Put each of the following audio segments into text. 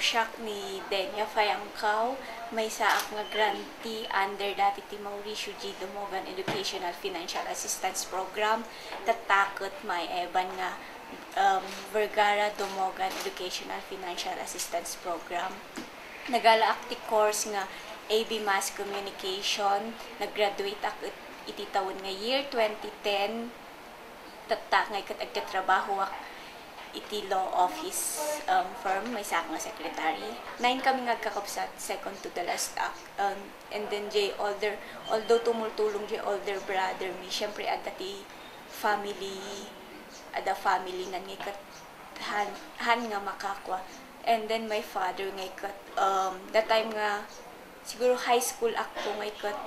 Siya ni Denya Fayangkaw, may saak nga grantee under Deputy Mauricio G. Dumogan Educational Financial Assistance Program, tatakot may eban nga Vergara Dumogan Educational Financial Assistance Program. Nagalaak ti course nga AB Mass Communication, nag-graduate ak iti taon nga year 2010, tatak nga ikat agkatrabaho ak iti law office firm, may sak nga secretary. 9 kami nagkakapsat, second to the last act. And then although tumultulong older brother mi, syempre ada ti family nga ikat han nga makakwa. And then my father nga ikat, that time nga, siguro high school ako nga ikat,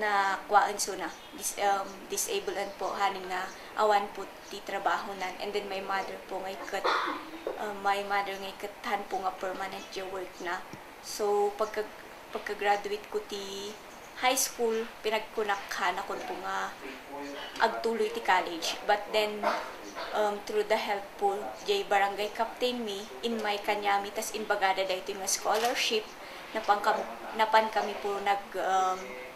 na kwaan so na disabled po haning na awan po ti trabaho nan. And then my mother po nga ikat han po nga permanent jo work na. So pagka-graduate ko ti high school, pinagkunakhan ako po nga agtuloy ti college. But then through the help po jay barangay captain mi in my kanyami, tas in bagada dahito yung scholarship napan kami po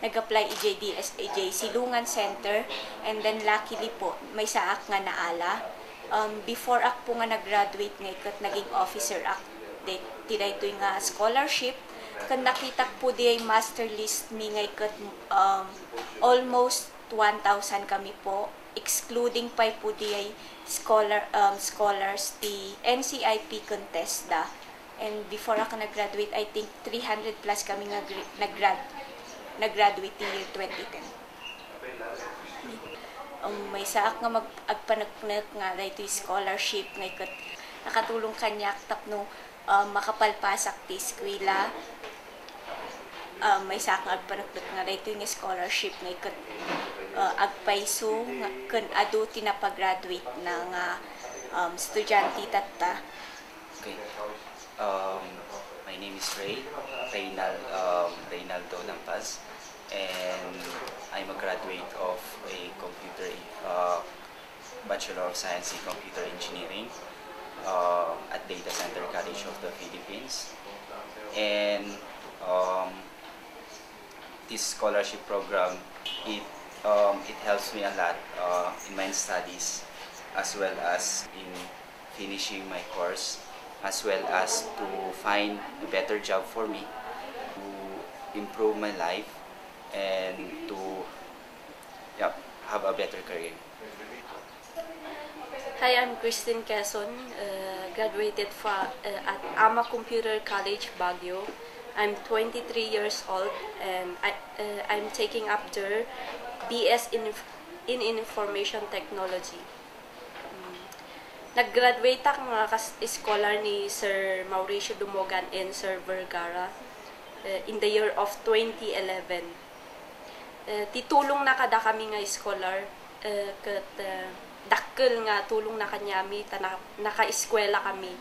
nag-apply EJDSAJ Silungan Center. And then luckily po may saak nga naala. Before ak po nga nag-graduate nga ikat naging officer ak tiday ito nga scholarship. Kan nakita po di ay master list mi nga ikat almost 1,000 kami po, excluding pa po di ay scholars ti NCIP contest da. And before ako nag-graduate, I think 300 plus kami nag-graduate in year 2010. May saak nga agpanagnak nga dahito yung scholarship nga ikat nakatulong kanyak tapno makapalpasak ti eskwela. May saak nga agpanagnak nga dahito yung scholarship nga ikat agpaiso nga kun adu tinapag-graduate na nga estudyante tatta. Okay. My name is Reynaldo Lampas, and I'm a graduate of a Bachelor of Science in Computer Engineering at Data Center College of the Philippines. And this scholarship program, it helps me a lot in my studies, as well as in finishing my course, as well as to find a better job for me, to improve my life, and to have a better career. Hi, I'm Christine Quezon, graduated at AMA Computer College, Baguio. I'm 23 years old, and I'm taking after BS in Information Technology. Nag-graduate ako nga scholar ni Sir Mauricio Dumogan and Sir Vergara in the year of 2011. Titulong na kada kami nga scholar, kat dakkel nga tulong na kanyami, naka-eskwela kami.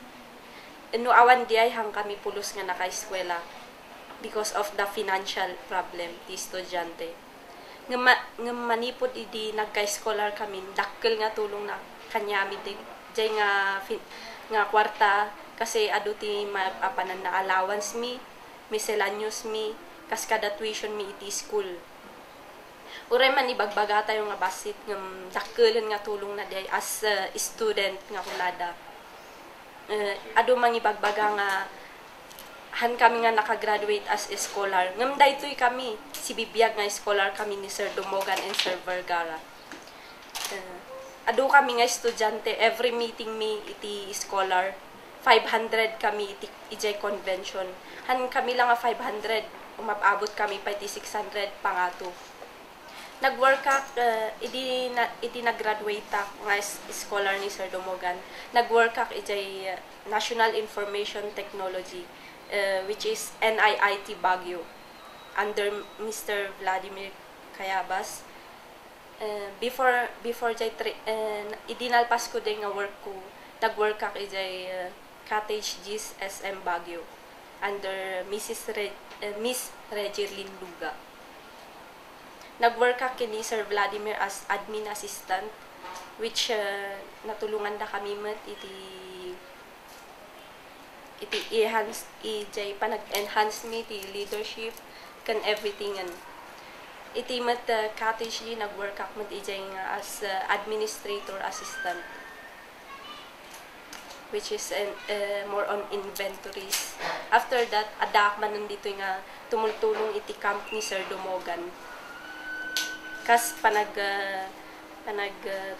No awan diay hang kami pulos nga naka-eskwela because of the financial problem ti estudyante. Nga manipod idi nagka-scholar kami, dakkel nga tulong na kanyami jay nga kwarta kasi adu ti maapanan na allowance mi, miscellaneous mi, kas kada tuition mi iti school. Uray man ibagbaga tayo nga basit ng dakkelan nga tulong na day as student nga kulada. Adu mang ibagbaga nga han kami nga nakagraduate as a scholar. Ngam daytoy kami si bibiyag nga scholar kami ni Sir Dumogan and Sir Vergara. Ado kami nga estudyante, every meeting mi iti scholar, 500 kami iti convention. Han kami lang nga 500, umabot kami pa iti 600 pangato. Nag-work iti nag-graduate nga scholar ni Sir Dumogan. Nag-work iti National Information Technology, which is NIIT Baguio, under Mr. Vladimir Cayabas. Before jay idinalpas ko din nga work ko, nag-work ako jay Cottage G's SM Baguio under Miss Regirlyn Luga. Nag-work ako ni Sir Vladimir as admin assistant, which natulungan na kami iti iti enhance ijay panag-enhance mi ti leadership kan everything and iti mat cottage nag-work ako mat ijay nga as administrator assistant, which is more on inventories. After that, adak man nandito nga tumultulong iti camp ni Sir Dumogan. Kas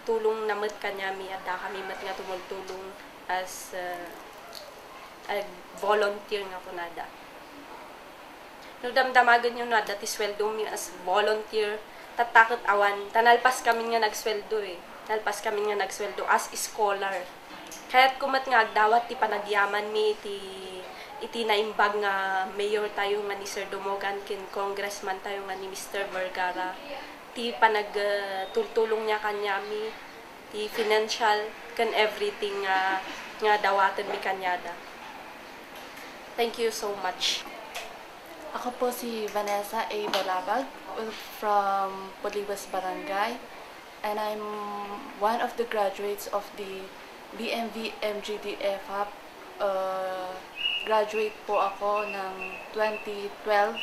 tulong namat kanya mi ada kami mat nga tumultulong as volunteer nga kunada. No damdamagan yung nada ti sweldo mi as volunteer tatakot awan tanalpas kami nga nagsweldo Talpas kami nga nagsweldo as scholar. Kaya't kumat nga agdawat ti panagyaman mi iti naimbag nga mayor tayo nga ni Sir Dumogan ken congressman tayo nga ni Mr. Vergara. Ti panagtultulong niya kanya mi ti financial ken everything nga dawatan mi kanyada. Thank you so much. Ako po si Vanessa A. Balabag from Polibas Barangay, and I'm one of the graduates of the BMV MGD FAP. Graduate po ako ng 2012.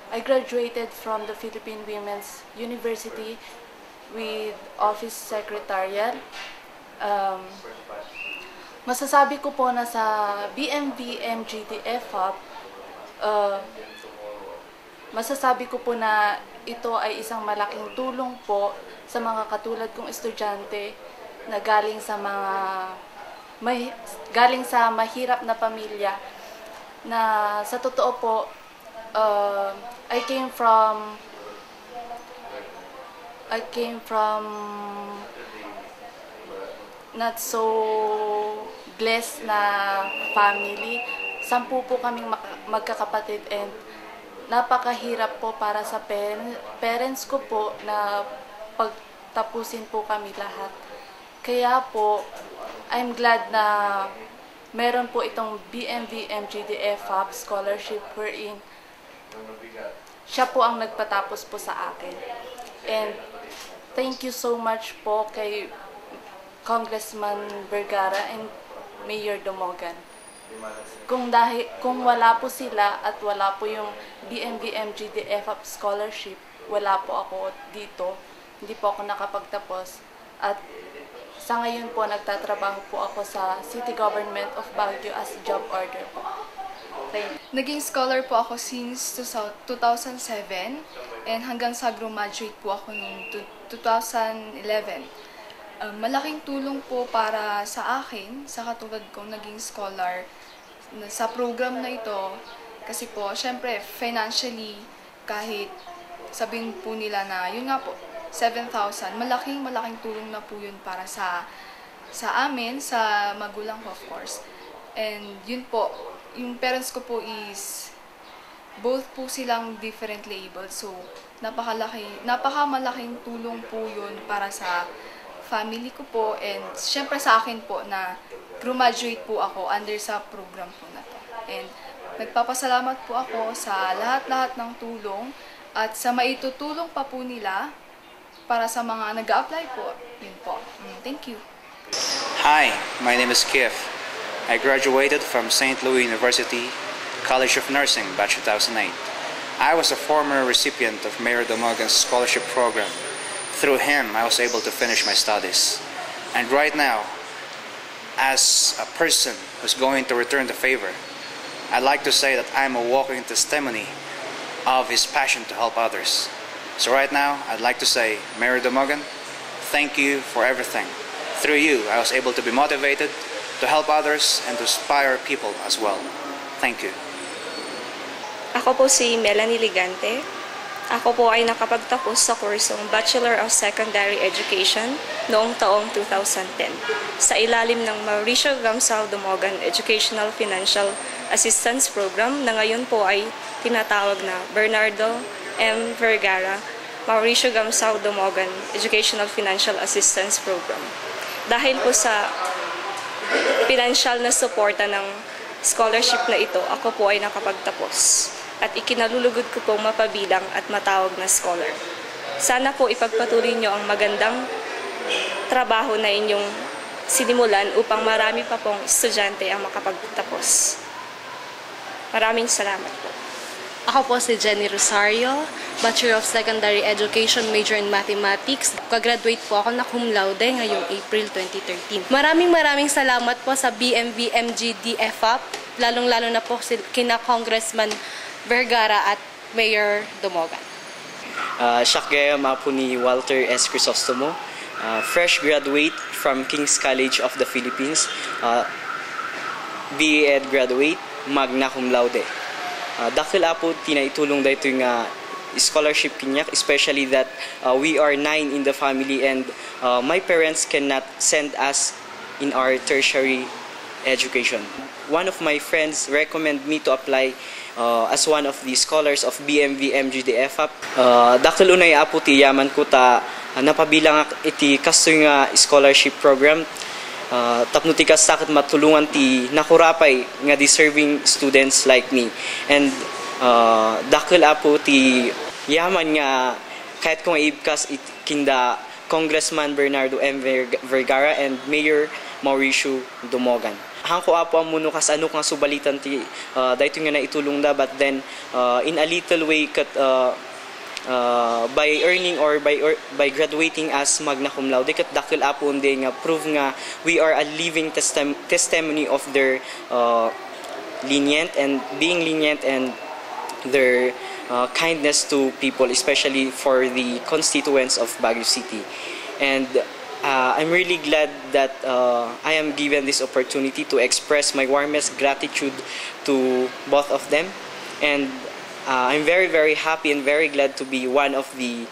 I graduated from the Philippine Women's University with Office Secretarial. Masasabi ko po na sa BMV MGD FAP, masasabi ko po na ito ay isang malaking tulong po sa mga katulad kong estudyante na galing sa mahirap na pamilya, na sa totoo po I came from not so blessed na family. 10 po kaming magkakapatid and napakahirap po para sa parents ko po na pagtapusin po kami lahat. Kaya po, I'm glad na meron po itong BMV MGD FAP scholarship wherein siya po ang nagpatapos po sa akin. And thank you so much po kay Congressman Vergara and Mayor Dumogan. Kung wala po sila at wala po yung BMV MGD FAP scholarship, wala po ako dito. Hindi po ako nakapagtapos. At sa ngayon po, nagtatrabaho po ako sa City Government of Baguio as job order po. Naging scholar po ako since 2007 and hanggang sa graduate po ako noong 2011. Malaking tulong po para sa akin, sa katulad kong naging scholar sa program na ito. Kasi po, syempre, financially, kahit sabihin po nila na, yun nga po, 7,000, malaking tulong na po yun para sa amin, sa magulang ko, of course. And yun po, yung parents ko po is, both po silang differently abled. So, napakamalaking tulong po yun para sa family ko po and syempre sa akin po na graduate po ako under sa program po na to. And nagpapasalamat po ako sa lahat-lahat ng tulong at sa maitutulong pa po nila para sa mga nag-a-apply po. Yun po. Thank you. Hi, my name is Kif. I graduated from St. Louis University College of Nursing, batch 2008. I was a former recipient of Mayor Dumogan's scholarship program. Through him, I was able to finish my studies. And right now, as a person who's going to return the favor, I'd like to say that I'm a walking testimony of his passion to help others. So right now, I'd like to say, Mayor Dumogan, thank you for everything. Through you, I was able to be motivated to help others and to inspire people as well. Thank you. Ako po si Melanie Ligante. Ako po ay nakapagtapos sa kursong Bachelor of Secondary Education noong taong 2010 sa ilalim ng Mauricio Gamsao Dumogan Educational Financial Assistance Program na ngayon po ay tinatawag na Bernardo M. Vergara Mauricio Gamsao Dumogan Educational Financial Assistance Program. Dahil po sa financial na suporta ng scholarship na ito, ako po ay nakapagtapos. At ikinalulugod ko pong mapabilang at matawag na scholar. Sana po ipagpatuloy nyo ang magandang trabaho na inyong sinimulan upang marami pa pong estudyante ang makapagtapos. Maraming salamat po. Ako po si Jenny Rosario, Bachelor of Secondary Education, major in Mathematics. Kagraduate po ako na cum laude ngayong April 2013. Maraming salamat po sa BMV MGD FAP, lalong-lalo na po kina Congressman Vergara at Mayor Dumogan. Siya kaya po ni Walter S. Crisostomo, fresh graduate from King's College of the Philippines, BA Ed graduate, magna cum laude. Dakil po tinaitulong dito yung scholarship kinyak, especially that we are 9 in the family and my parents cannot send us in our tertiary education. One of my friends recommend me to apply as one of the scholars of BMV MGD FAP. Dakil unay po ti yaman ko ta napabilang iti kasto nga scholarship program. Tapno ti kasakit matulungan ti nakurapay nga deserving students like me. And dakil po ti yaman nga kahit kung ibkas kinda Congressman Bernardo M. Vergara and Mayor Mauricio Dumogan. Hangko po ang muno kas ano nga subalitan ti dahito nga naitulong da, but then in a little way kat by earning or by graduating as magna cum laude kat dakil po hindi nga prove nga we are a living testimony of their lenient and being lenient and their kindness to people, especially for the constituents of Baguio City. And I'm really glad that I am given this opportunity to express my warmest gratitude to both of them. And I'm very happy and very glad to be one of the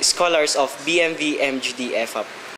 scholars of BMV MGD FAP.